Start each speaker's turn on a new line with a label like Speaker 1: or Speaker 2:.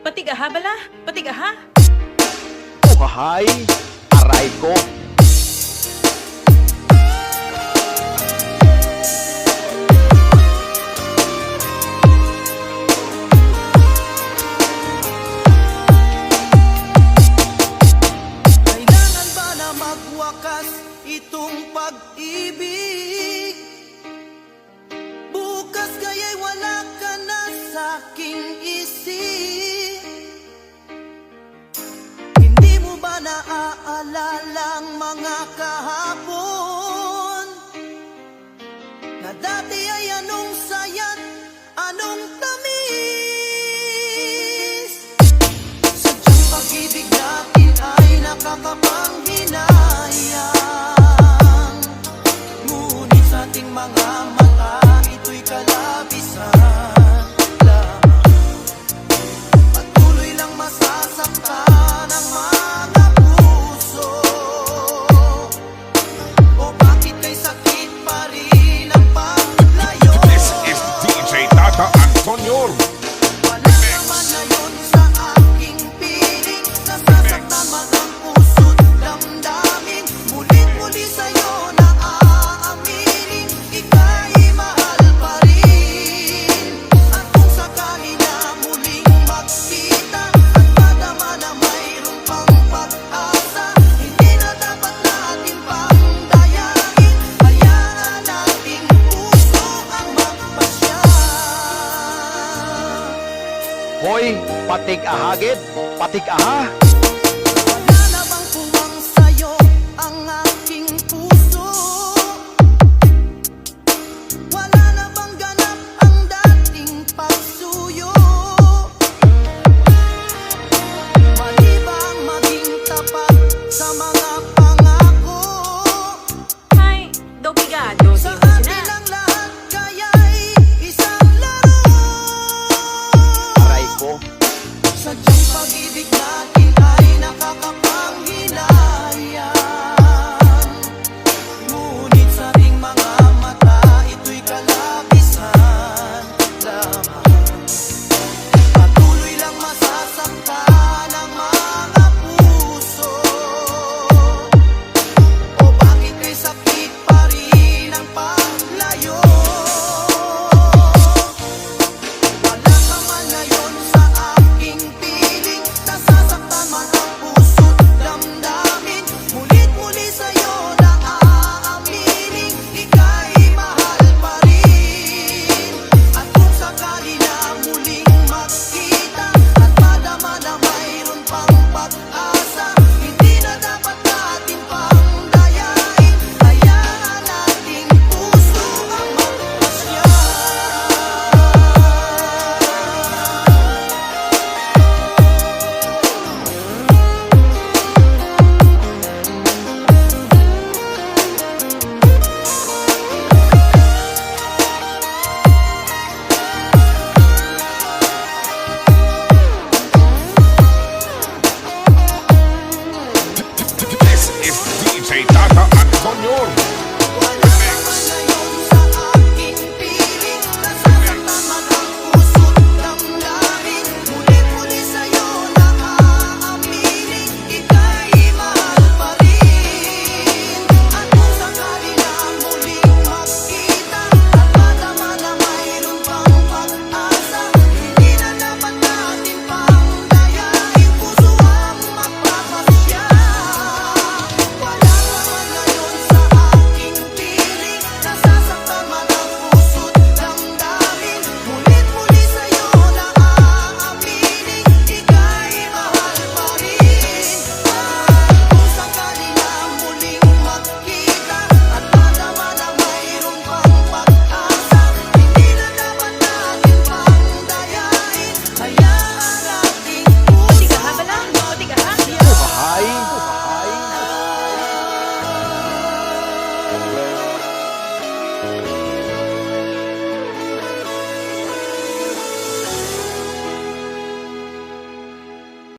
Speaker 1: Patigaha bala? Patigaha?
Speaker 2: Uhahay, aray ko.
Speaker 3: Kailangan ba na magwakas itong pag-ibig? Bukas kaya'y wala ka na sa'king isip. Hindi mo ba naaalala ang mga kahapon? Na dati ay anong saya't anong tamis. Sadyang pag-ibig natin ay nakakapanghinayang. Ngunit sa ating mga mata, ito'y kalabisan lamang. Patuloy lang masasaktan ang mga puso. O bakit kay sakit pa rin ang paglayo?
Speaker 4: This is DJ Tata Antonio.
Speaker 3: Wala naman na yun sa aking piling. Nasasaktan man ang puso't damdamin. Mulit-muli sa'yo na aaminin, ika'y mahal pa rin. At kung sakali na muling magkita at madama na mayroon pang pag-asa, hindi na dapat natin pang dayain. Hayaan nating puso ang magpasya.
Speaker 2: Hoy, patig-ahagid, patig-aha.
Speaker 3: Wala na bang puwang sa'yo ang aking puso? Wala na bang ganap ang dating pagsuyo? Mali ba ang maging tapat sa mga pangako?
Speaker 1: Ay, daw bigado.
Speaker 3: Sa
Speaker 1: Sino
Speaker 3: atin
Speaker 1: sina?
Speaker 3: ang lahat kaya'y isang laro.
Speaker 2: Aray ko.
Speaker 3: Sadyang pag-ibig natin ay nakakapanghinayang. Ngunit sa ating mga mata, ito'y kalabisan lamang. Patuloy lang masasaktan ang mga puso. O bakit kay sakit pa rin ang paglayo? Wala ka man ngayon sa aking piling. Nasasaktan man ang puso't damdamin. Mulit-muli sa'yo na aaminin, ika'y mahal pa rin. At kung sakali na muling magkita at madama na mayroon pang pag-asa, hindi na dapat natin pang dayain. Hayaan nating puso ang magpasya.
Speaker 4: This is DJ Tata Antonio.